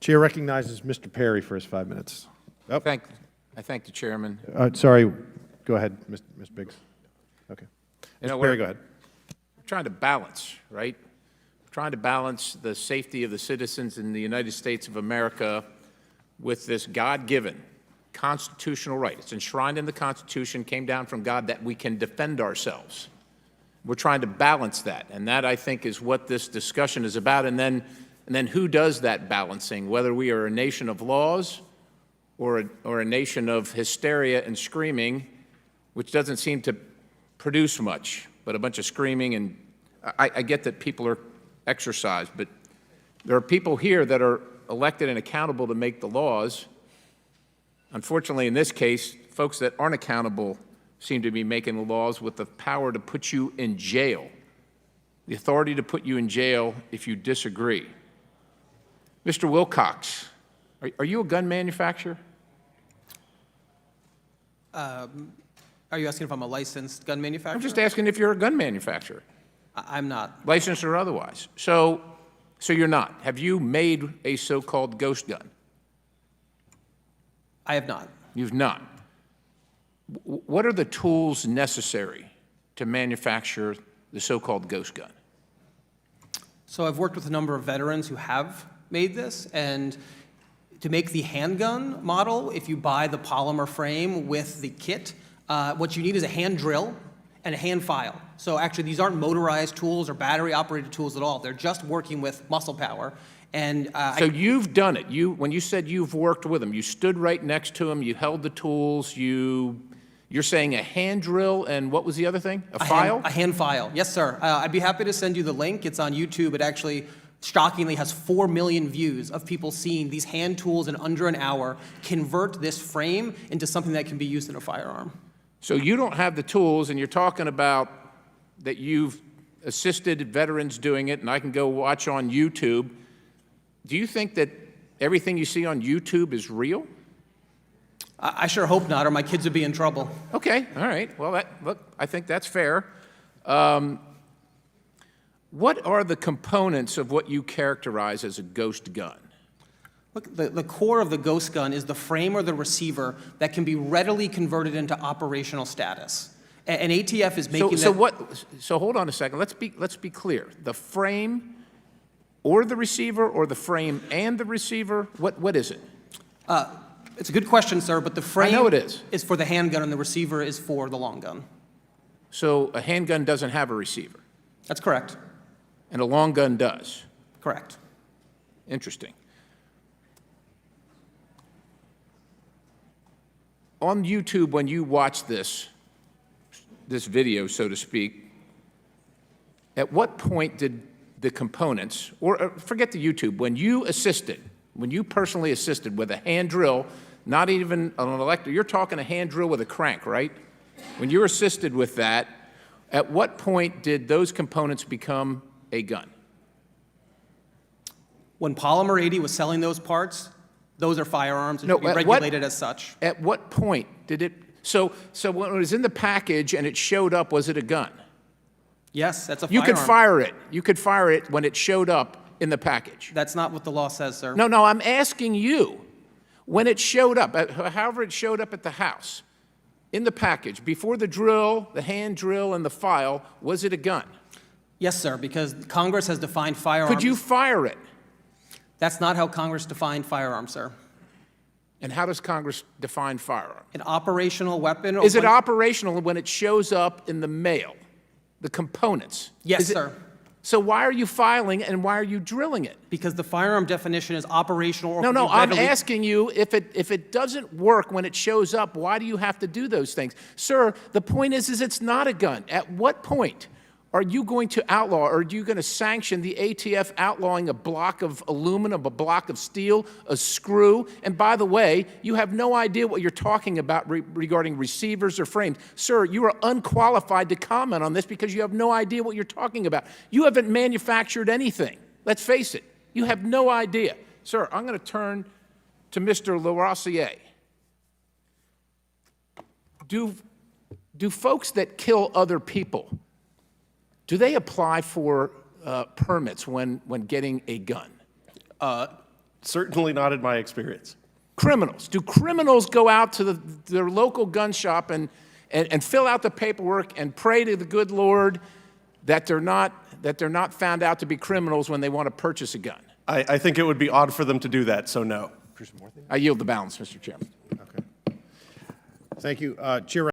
Chair recognizes Mr. Perry for his 5 minutes. Oh, I thank the chairman. sorry. Go ahead, Mr. Biggs. Okay. Mr. Perry, go ahead. We're trying to balance, right? We're trying to balance the safety of the citizens in the United States of America with this God-given constitutional right. It's enshrined in the Constitution, came down from God, that we can defend ourselves. We're trying to balance that, and that, I think, is what this discussion is about. And then who does that balancing, whether we are a nation of laws or a nation of hysteria and screaming, which doesn't seem to produce much, but a bunch of screaming. And I get that people are exercised, but there are people here that are elected and accountable to make the laws. Unfortunately, in this case, folks that aren't accountable seem to be making the laws with the power to put you in jail, the authority to put you in jail if you disagree. Mr. Wilcox, are you a gun manufacturer? Are you asking if I'm a licensed gun manufacturer? I'm just asking if you're a gun manufacturer. I'm not. Licensed or otherwise. So you're not. Have you made a so-called ghost gun? I have not. You've not. What are the tools necessary to manufacture the so-called ghost gun? So I've worked with a number of veterans who have made this, and to make the handgun model, if you buy the polymer frame with the kit, what you need is a hand drill and a hand file. So actually, these aren't motorized tools or battery-operated tools at all. They're just working with muscle power. And so you've done it. When you said you've worked with them, you stood right next to them, you held the tools, you're saying a hand drill, and what was the other thing? A file? A hand file, yes, sir. I'd be happy to send you the link. It's on YouTube. It actually, shockingly, has 4 million views of people seeing these hand tools in under an hour convert this frame into something that can be used in a firearm. So you don't have the tools, and you're talking about that you've assisted veterans doing it, and I can go watch on YouTube. Do you think that everything you see on YouTube is real? I sure hope not, or my kids would be in trouble. Okay, all right. Well, look, I think that's fair. What are the components of what you characterize as a ghost gun? Look, the core of the ghost gun is the frame or the receiver that can be readily converted into operational status. And ATF is making So hold on a second. Let's be clear. The frame or the receiver, or the frame and the receiver? What is it? It's a good question, sir, but the frame I know it is for the handgun and the receiver is for the long gun. So a handgun doesn't have a receiver? That's correct. And a long gun does? Correct. Interesting. On YouTube, when you watch this video, so to speak, at what point did the components, or forget the YouTube, when you personally assisted with a hand drill, not even an electric, you're talking a hand drill with a crank, right? When you assisted with that, at what point did those components become a gun? When Polymer 80 was selling those parts, those are firearms and should be regulated as such. At what point did it, so when it was in the package and it showed up, was it a gun? Yes, that's a You firearm. could fire it. You could fire it when it showed up in the package. That's not what the law says, sir. No, I'm asking you. When it showed up, however it showed up at the house, in the package, before the drill, the hand drill, and the file, was it a gun? Yes, sir, because Congress has defined firearms. Could you fire it? That's not how Congress defined firearms, sir. And how does Congress define firearm? An operational weapon. Is it operational when it shows up in the mail? The components? Yes, sir. So why are you filing and why are you drilling it? Because the firearm definition is operational. Or No, I'm asking you, if it doesn't work when it shows up, why do you have to do those things? Sir, the point is it's not a gun. At what point are you going to outlaw, or are you going to sanction the ATF outlawing a block of aluminum, a block of steel, a screw? And by the way, you have no idea what you're talking about regarding receivers or frames. Sir, you are unqualified to comment on this because you have no idea what you're talking about. You haven't manufactured anything. Let's face it. You have no idea. Sir, I'm going to turn to Mr. LaRosiere. Do folks that kill other people, do they apply for permits when getting a gun? Certainly not in my experience. Criminals. Do criminals go out to their local gun shop and fill out the paperwork and pray to the good Lord that they're not found out to be criminals when they want to purchase a gun? I think it would be odd for them to do that, so no. I yield the balance, Mr. Chairman. Okay. Thank you. Chair